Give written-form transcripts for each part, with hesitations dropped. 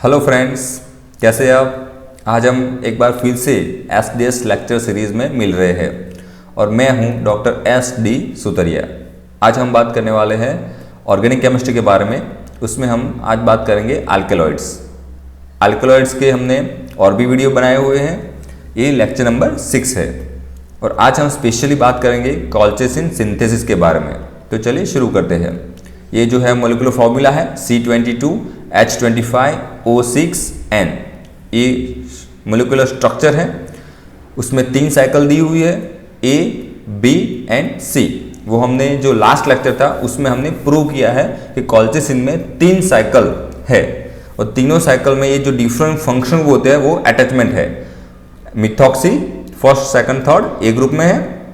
Hello friends, कैसे आप। आज हम एक बार फिर से SDS लेक्चर सीरीज़ में मिल रहे हैं और मैं हूं डॉक्टर SD सुतरिया। आज हम बात करने वाले हैं ऑर्गेनिक केमिस्ट्री के बारे में। उसमें हम आज बात करेंगे अल्कलॉइड्स। अल्कलॉइड्स के हमने और भी वीडियो बनाए हुए हैं। ये लेक्चर नंबर 6 है और आज हम स्पेशली बात करेंगे कॉल्चेसिन सिंथेसिस के बारे में। तो चलिए शुरू करते हैं। ये जो है मोलिकुलर फॉर्मूला है C22H25O6N। ये मोलिकुलर स्ट्रक्चर है, उसमें 3 साइकिल दी हुई है A, B एंड C। वो हमने जो लास्ट लेक्चर था उसमें हमने प्रूव किया है कि कॉल्चेसिन में 3 साइकिल है और तीनों साइकिल में ये जो डिफरेंट फंक्शन होते हैं वो अटैचमेंट है। Methoxy first second third A group में है,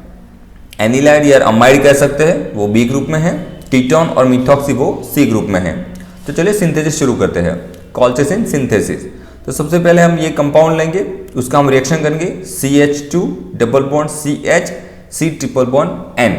एनिलाइड या अमाइड कह सकते हैं वो B ग्रुप में है, कीटोन और मिथॉक्सी वो C ग्रुप में है। तो चलिए सिंथेसिस शुरू करते हैं, कॉल्चेसिन सिंथेसिस। तो सबसे पहले हम ये कंपाउंड लेंगे, उसका हम रिएक्शन करेंगे CH2 double bond CH C triple bond N।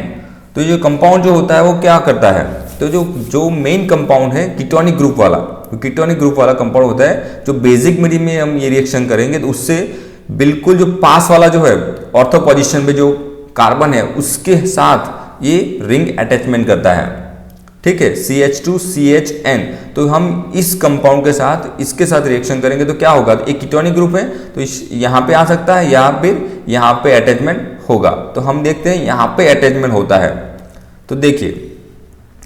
तो ये कंपाउंड जो होता है वो क्या करता है, तो जो मेन कंपाउंड है कीटोनिक ग्रुप वाला, कीटोनिक ग्रुप वाला कंपाउंड होता है जो बेसिक मीडियम में हम ये रिएक्शन करेंगे तो उससे बिल्कुल जो पास वाला जो है ऑर्थो पोजीशन पे जो कार्बन है उसके साथ ये रिंग अटैचमेंट करता है। ठीक है, CH2 CHN। तो हम इस कंपाउंड के साथ इसके साथ रिएक्शन करेंगे तो क्या होगा, एक कीटोनिक ग्रुप है तो यहाँ पे आ सकता है या फिर यहाँ पे अटैचमेंट होगा। तो हम देखते हैं यहाँ पे अटैचमेंट होता है। तो देखिए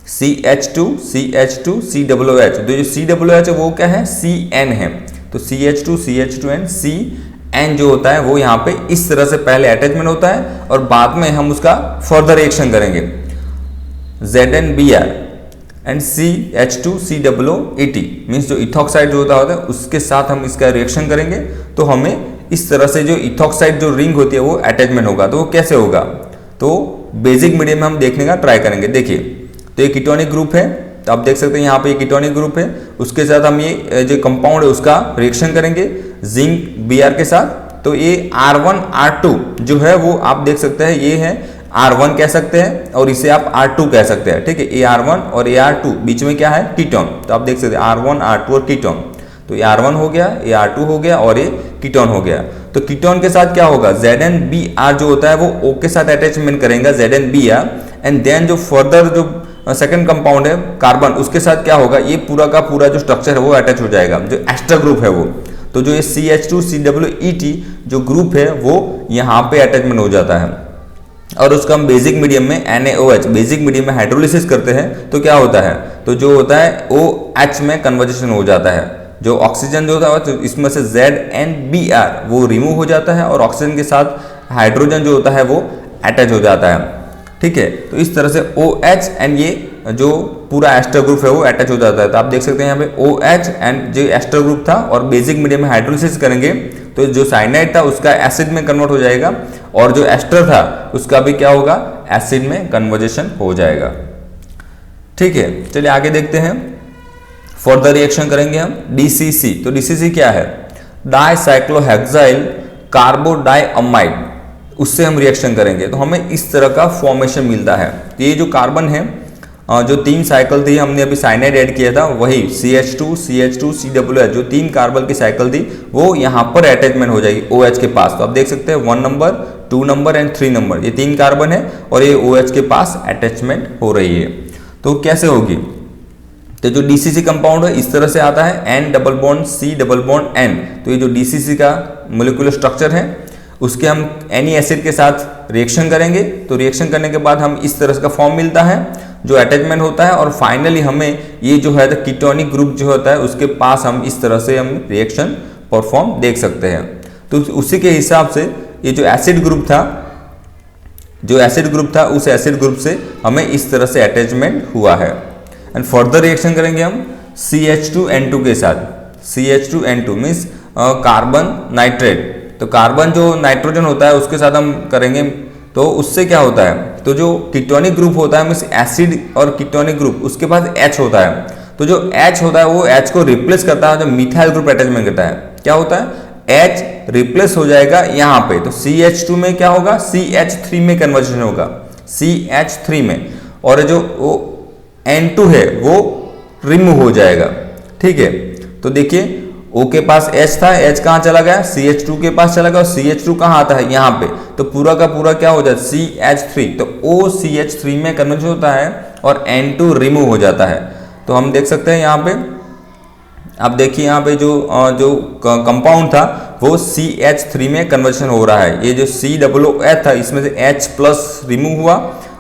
CH2 CH2 COOH, तो जो COOH है वो क्या है, CN है। तो CH2 CH2N CN जो होता है वो यहाँ पे इस तरह से पहले अटैचमेंट होता है और बाद में हम उसका फर्दर रिएक्शन करेंगे ZnBr एंड CH2COOET मीन्स जो इथॉक्साइड जो होता है उसके साथ हम इसका रिएक्शन करेंगे तो हमें इस तरह से जो इथॉक्साइड जो रिंग होती है वो अटैचमेंट होगा। तो वो कैसे होगा, तो बेसिक मीडियम में हम देखने का ट्राई करेंगे। देखिए तो ये कीटोनिक ग्रुप है, तो आप देख सकते हैं यहाँ पे ये कीटोनिक ग्रुप है, उसके साथ हम ये जो कंपाउंड है उसका रिएक्शन करेंगे जिंक Br के साथ। तो ये R1 R2 जो है वो आप देख सकते हैं ये है R1 कह सकते हैं और इसे आप R2 कह सकते हैं। ठीक है, AR1 और AR2 बीच में क्या है, कीटोन। तो आप देख सकते हैं R1 R2 और कीटोन। तो AR1 हो गया, AR2 हो गया और ये कीटोन हो गया। तो कीटोन के साथ क्या होगा, ZnBr जो होता है वो O के साथ अटैचमेंट करेंगे ZnBr एंड देन जो फर्दर जो सेकंड कंपाउंड है कार्बन उसके साथ क्या होगा, ये पूरा का पूरा जो स्ट्रक्चर है वो अटैच हो जाएगा, जो एस्टर ग्रुप है वो। तो जो ये CH2COOET जो ग्रुप है वो यहाँ पे अटैचमेंट हो जाता है और उसका हम बेसिक मीडियम में NaOH बेसिक मीडियम में हाइड्रोलिसिस करते हैं तो क्या होता है, तो जो होता है OH में कन्वर्जेशन हो जाता है। जो ऑक्सीजन जो होता है तो इसमें से ZnBr वो रिमूव हो जाता है और ऑक्सीजन के साथ हाइड्रोजन जो होता है वो अटैच हो जाता है। ठीक है, तो इस तरह से OH एंड ये जो पूरा एस्टर ग्रुप है वो अटैच हो जाता है। तो आप देख सकते हैं यहाँ पे OH एंड जो एस्टर ग्रुप था और बेसिक मीडियम में हाइड्रोलिसिस करेंगे तो जो साइनाइड था उसका एसिड में कन्वर्ट हो जाएगा और जो एस्टर था उसका भी क्या होगा, एसिड में कन्वर्जेशन हो जाएगा। ठीक है, चलिए आगे देखते हैं। फर्दर रिएक्शन करेंगे हम DCC। तो DCC क्या है, डाइसाइक्लोहेक्साइल कार्बोडाइअमाइड, उससे हम रिएक्शन करेंगे तो हमें इस तरह का फॉर्मेशन मिलता है। तो ये जो कार्बन है जो 3 साइकिल थी हमने अभी साइनाइड ऐड किया था वही CH2 CH2 COOH जो 3 कार्बन की साइकिल थी वो यहाँ पर अटैचमेंट हो जाएगी OH के पास। तो आप देख सकते हैं 1 नंबर 2 नंबर एंड 3 नंबर ये 3 कार्बन है और ये OH के पास अटैचमेंट हो रही है। तो कैसे होगी, तो जो DCC कंपाउंड है इस तरह से आता है N double bond C double bond N। तो ये जो DCC का मोलिकुलर स्ट्रक्चर है उसके हम एनी एसिड के साथ रिएक्शन करेंगे तो रिएक्शन करने के बाद हम इस तरह का फॉर्म मिलता है जो अटैचमेंट होता है और फाइनली हमें ये जो है कीटोनिक ग्रुप जो होता है उसके पास हम इस तरह से हम रिएक्शन परफॉर्म देख सकते हैं। तो उसी के हिसाब से ये जो एसिड ग्रुप था उस एसिड ग्रुप से हमें इस तरह से अटैचमेंट हुआ है। एंड फर्दर रिएक्शन करेंगे हम CH2N2 के साथ। CH2N2 means carbon nitrate. तो कार्बन जो नाइट्रोजन होता है उसके साथ हम करेंगे तो उससे क्या होता है, तो जो कीटोनिक ग्रुप होता है मीन्स एसिड और कीटोनिक ग्रुप उसके पास H होता है। तो जो H होता है वो H को रिप्लेस करता है, जो मिथाइल ग्रुप अटैचमेंट करता है क्या होता है, H रिप्लेस हो जाएगा यहाँ पे। तो CH2 में क्या होगा, CH3 में कन्वर्जन होगा CH3 में और जो N2 है वो रिमूव हो जाएगा। ठीक है, तो देखिए O के पास H था, H कहाँ चला गया, CH2 के पास चला गया, और CH2 कहाँ आता है, यहाँ पे, तो पूरा का पूरा क्या हो जाता है, CH3, तो OCH3 में कन्वर्जन होता है और N2 रिमूव हो जाता है। तो हम देख सकते हैं यहाँ पे, आप देखिए यहाँ पे जो कंपाउंड था वो CH3 में कन्वर्जन हो रहा है। ये जो COOH था इसमें से H प्लस रिमूव हुआ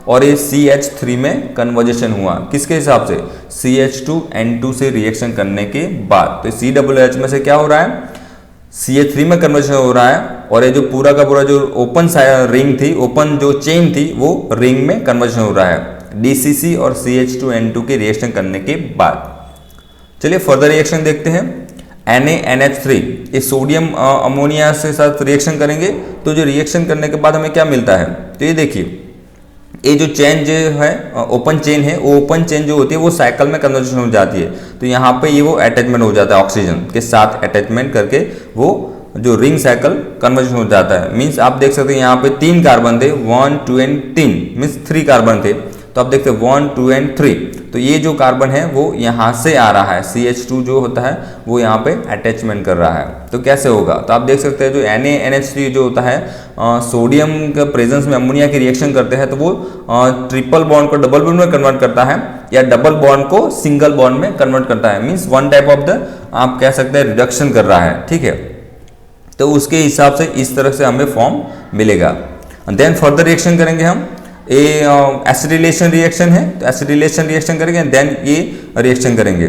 और ये CH3 में कन्वर्जेशन हुआ, किसके हिसाब से, CH2N2 से रिएक्शन करने के बाद। तो COOH में से क्या हो रहा है, CH3 में कन्वर्जन हो रहा है, और ये जो पूरा का पूरा जो ओपन रिंग थी, ओपन जो चेन थी, वो रिंग में कन्वर्जन हो रहा है DCC और CH2N2 के रिएक्शन करने के बाद। चलिए फर्दर रिएक्शन देखते हैं। NaNH3 ये सोडियम अमोनिया से साथ रिएक्शन करेंगे, तो जो रिएक्शन करने के बाद हमें क्या मिलता है, तो ये देखिए, ये जो चेन जो है ओपन चेन है, वो ओपन चेन जो होती है वो साइकिल में कन्वर्जन हो जाती है। तो यहाँ पे ये वो अटैचमेंट हो जाता है, ऑक्सीजन के साथ अटैचमेंट करके वो जो रिंग साइकिल कन्वर्जन हो जाता है। मीन्स आप देख सकते हैं यहाँ पे 3 कार्बन थे, 1 2 एंड 3 मीन्स 3 कार्बन थे। तो आप देखते हैं 1 2 एंड 3, तो ये जो कार्बन है वो यहाँ से आ रहा है, CH2 जो होता है वो यहाँ पे अटैचमेंट कर रहा है। तो कैसे होगा, तो आप देख सकते हैं जो NaNH3 जो होता है सोडियम के प्रेजेंस में अमोनिया की रिएक्शन करते हैं, तो वो ट्रिपल बॉन्ड को डबल बॉन्ड में कन्वर्ट करता है, या डबल बॉन्ड को सिंगल बॉन्ड में कन्वर्ट करता है। Means one type of the आप कह सकते हैं रिडक्शन कर रहा है, ठीक है। तो उसके हिसाब से इस तरह से हमें फॉर्म मिलेगा। देन फर्दर रिएक्शन करेंगे हम, एसिडिलेशन रिएक्शन है, तो एसिडिलेशन रिएक्शन करेंगे, देन ये रिएक्शन करेंगे।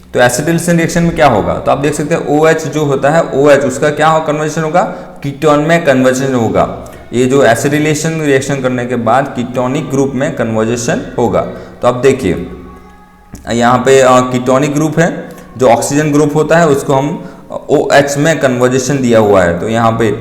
तो एसिडिलेशन रिएक्शन में क्या होगा, तो आप देख सकते हैं OH जो होता है, OH उसका क्या कन्वर्जन होगा, कीटोन में कन्वर्जन होगा। ये जो एसिडिलेशन रिएक्शन करने के बाद कीटोनिक ग्रुप में कन्वर्जेशन होगा। तो आप देखिए यहाँ पे कीटोनिक ग्रुप है, जो ऑक्सीजन ग्रुप होता है उसको हम OH में कन्वर्जेशन दिया हुआ है। तो यहाँ पे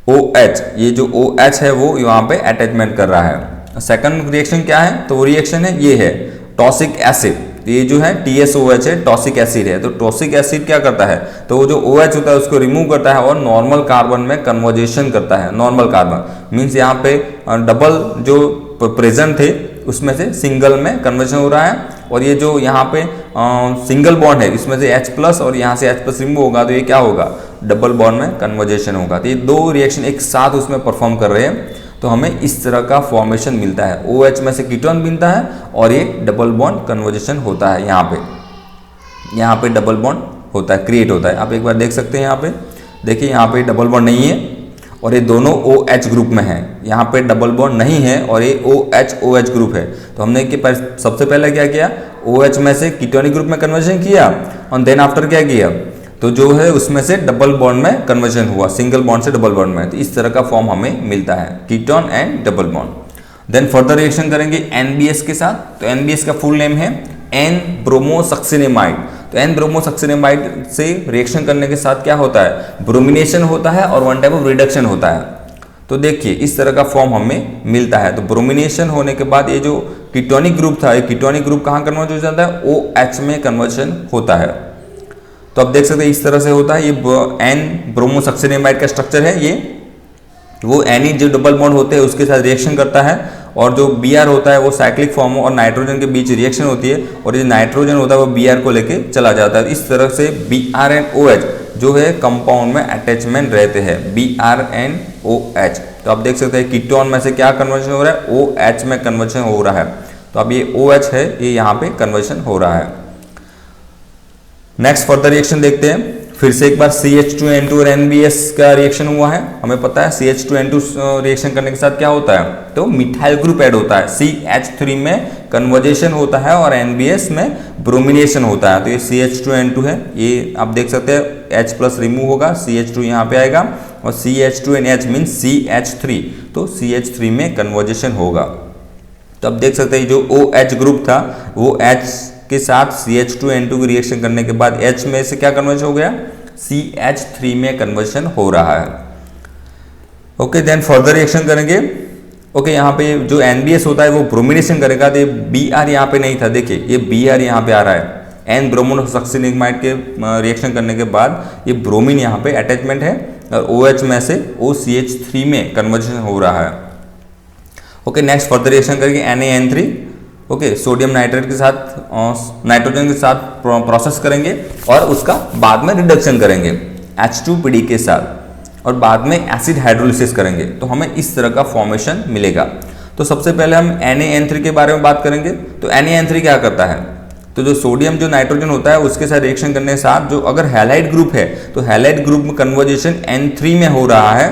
OH, ये जो OH है वो यहाँ पे अटैचमेंट कर रहा है। सेकंड रिएक्शन क्या है, तो वो रिएक्शन है ये है टॉसिक एसिड। ये जो है TSOH है, टॉसिक एसिड है। तो टॉसिक एसिड क्या करता है, तो वो जो OH होता है उसको रिमूव करता है और नॉर्मल कार्बन में कन्वर्जेशन करता है। नॉर्मल कार्बन मीन्स यहाँ पे डबल जो प्रेजेंट थे उसमें से सिंगल में कन्वर्जन हो रहा है, और ये जो यहाँ पे सिंगल बॉन्ड है इसमें से H प्लस और यहाँ से H प्लस रिमूव होगा, तो ये क्या होगा, डबल बॉन्ड में कन्वर्जेशन होगा। तो ये दो रिएक्शन एक साथ उसमें परफॉर्म कर रहे हैं, तो हमें इस तरह का फॉर्मेशन मिलता है। OH में से कीटोन मिलता है और ये डबल बॉन्ड कन्वर्जेशन होता है। यहाँ पे डबल बॉन्ड होता है, क्रिएट होता है। आप एक बार देख सकते हैं, यहाँ पे देखिए, यहाँ पे डबल बॉन्ड नहीं है और ये दोनों OH ग्रुप में है। यहाँ पे डबल बॉन्ड नहीं है और ये OH ग्रुप है। तो हमने सबसे पहले क्या किया, OH में से कीटोनिक ग्रुप में कन्वर्जन किया और देन आफ्टर क्या किया, तो जो है उसमें से डबल बॉन्ड में कन्वर्जन हुआ, सिंगल बॉन्ड से डबल बॉन्ड में। तो इस तरह का फॉर्म हमें मिलता है, ketone and double bond. Then further reaction करेंगे NBS के साथ। तो NBS का फुल नेम है N-ब्रोमोसक्सिनेमाइड। तो N-ब्रोमोसक्सिनेमाइड से रिएक्शन करने के साथ क्या होता है, ब्रोमिनेशन होता है और वन टाइप ऑफ रिडक्शन होता है। तो देखिए इस तरह का फॉर्म हमें मिलता है। तो ब्रोमिनेशन होने के बाद ये जो कीटोनिक ग्रुप था, ये कीटोनिक ग्रुप कहाँ कन्वर्ट हो जाता है, OH में कन्वर्जन होता है। तो आप देख सकते हैं इस तरह से होता है। ये N-ब्रोमोसक्सिनेमाइड का स्ट्रक्चर है, ये वो Ni जो डबल बॉन्ड होते हैं उसके साथ रिएक्शन करता है, और जो Br होता है वो साइक्लिक फॉर्म और नाइट्रोजन के बीच रिएक्शन होती है, और ये नाइट्रोजन होता है वो Br को लेके चला जाता है। इस तरह से Br एंड OH जो है कंपाउंड में अटैचमेंट रहते हैं, Br एंड OH। तो आप देख सकते हैं कीटोन में से क्या कन्वर्जन हो रहा है, OH में कन्वर्जन हो रहा है। तो अब ये OH है, ये यहाँ पे कन्वर्जन हो रहा है। नेक्स्ट फर्दर रिएक्शन देखते हैं। फिर से एक बार CH2N2 और NBS का रिएक्शन हुआ है। हमें पता है CH2N2 रिएक्शन करने के साथ क्या होता है, तो मिथाइल ग्रुप ऐड होता है। CH3 में कन्वर्जेशन होता है और NBS में ब्रोमिनेशन होता है। तो ये CH2N2 है, ये आप देख सकते हैं H प्लस रिमूव होगा, CH2 यहाँ पे आएगा और CH2NH मीन्स CH3, तो CH3 में कन्वर्जेशन होगा। तो आप देख सकते हैं जो OH ग्रुप था वो H के साथ CH2N2 की रिएक्शन करने के बाद H में से क्या कन्वर्जन हो गया, CH3 में कन्वर्जन हो रहा है। ओके, देन फर्दर रिएक्शन करेंगे। ओके, यहाँ पे जो NBS होता है वो ब्रोमिनेशन करेगा। तो ये Br यहाँ पे नहीं था, देखिए ये Br यहाँ पे आ रहा है। N-ब्रोमोसक्सिनेमाइड के रिएक्शन करने के बाद ये ब्रोमीन यहाँ पे अटैचमेंट है और OH में से OCH3 में कन्वर्जन हो रहा है। ओके, नेक्स्ट फर्दर रिएक्शन करेंगे NaN3। ओके, सोडियम नाइट्रेट के साथ नाइट्रोजन के साथ प्रोसेस करेंगे और उसका बाद में रिडक्शन करेंगे H2PD के साथ और बाद में एसिड हाइड्रोलिसिस करेंगे तो हमें इस तरह का फॉर्मेशन मिलेगा। तो सबसे पहले हम NaN3 के बारे में बात करेंगे। तो NaN3 क्या करता है, तो जो सोडियम जो नाइट्रोजन होता है उसके साथ रिएक्शन करने के साथ जो अगर हैलाइड ग्रुप है तो हैलाइड ग्रुप में कन्वर्जेशन N3 में हो रहा है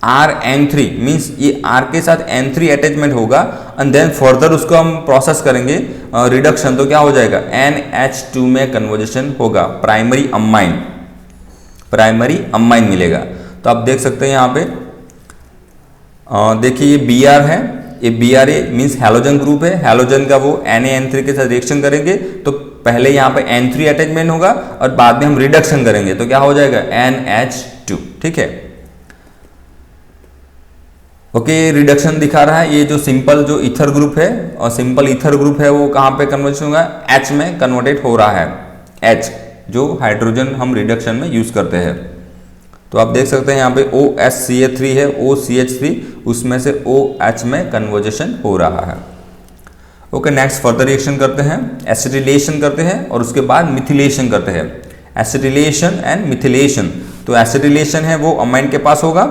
RN3 मीन्स ये R के साथ N3 अटैचमेंट होगा एंड देन फर्दर उसको हम प्रोसेस करेंगे रिडक्शन तो क्या हो जाएगा NH2 में कन्वर्जेशन होगा, प्राइमरी अमाइन मिलेगा। तो आप देख सकते हैं यहाँ पे देखिए ये Br है, ये Bra मीन्स हैलोजन ग्रुप है, हैलोजन का वो NaN3 के साथ रिएक्शन करेंगे तो पहले यहाँ पे N3 अटैचमेंट होगा और बाद में हम रिडक्शन करेंगे तो क्या हो जाएगा NH2। ठीक है, ओके रिडक्शन दिखा रहा है। ये जो सिंपल जो ईथर ग्रुप है और सिंपल ईथर ग्रुप है वो कहाँ पे कन्वर्शन होगा, H में कन्वर्टेड हो रहा है, H जो हाइड्रोजन हम रिडक्शन में यूज करते हैं। तो आप देख सकते हैं यहाँ पे OHCH3 है, OCH3 उसमें से OH में कन्वर्जेशन हो रहा है। ओके नेक्स्ट फर्दर रिएक्शन करते हैं, एसिटिलेशन करते हैं और उसके बाद मिथिलेशन करते हैं, एसिटिलेशन एंड मिथिलेशन। तो एसिटिलेशन है वो अमाइन के पास होगा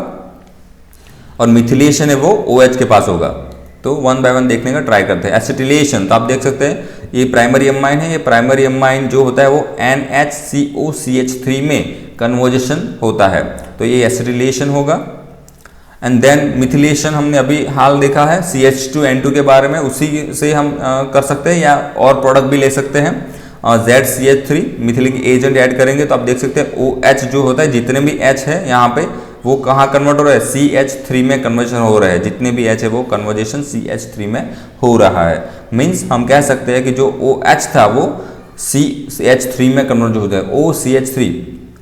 और मिथिलेशन है वो OH के पास होगा। तो वन बाय वन देखने का ट्राई करते हैं। एसिटिलेशन तो आप देख सकते हैं ये प्राइमरी अमाइन है, ये प्राइमरी अमाइन जो होता है वो NHCOCH3 में कन्वर्जेशन होता है तो ये एसिटिलेशन होगा। एंड देन मिथिलेशन हमने अभी हाल देखा है CH2N2 के बारे में, उसी से हम कर सकते हैं या और प्रोडक्ट भी ले सकते हैं ZCH3 मिथिलिक एजेंट ऐड करेंगे तो आप देख सकते हैं OH जो होता है जितने भी H है यहाँ पे वो कहाँ कन्वर्ट हो रहा है CH3 में कन्वर्जन हो रहा है, जितने भी H है वो कन्वर्जेशन CH3 में हो रहा है। मीन्स हम कह सकते हैं कि जो OH था वो CH3 में कन्वर्ट होता है, OCH3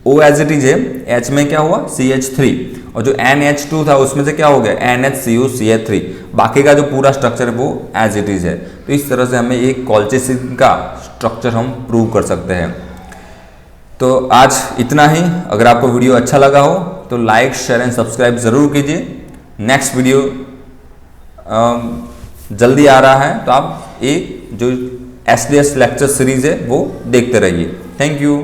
O as it is है, H में क्या हुआ CH3 और जो NH2 था उसमें से क्या हो गया NHCOCH3, बाकी का जो पूरा स्ट्रक्चर है वो एज इट इज है। तो इस तरह से हमें एक कॉल्चिसिन का स्ट्रक्चर हम प्रूव कर सकते हैं। तो आज इतना ही। अगर आपको वीडियो अच्छा लगा हो तो लाइक शेयर एंड सब्सक्राइब ज़रूर कीजिए। नेक्स्ट वीडियो जल्दी आ रहा है तो आप एक जो SDS लेक्चर सीरीज है वो देखते रहिए। Thank you.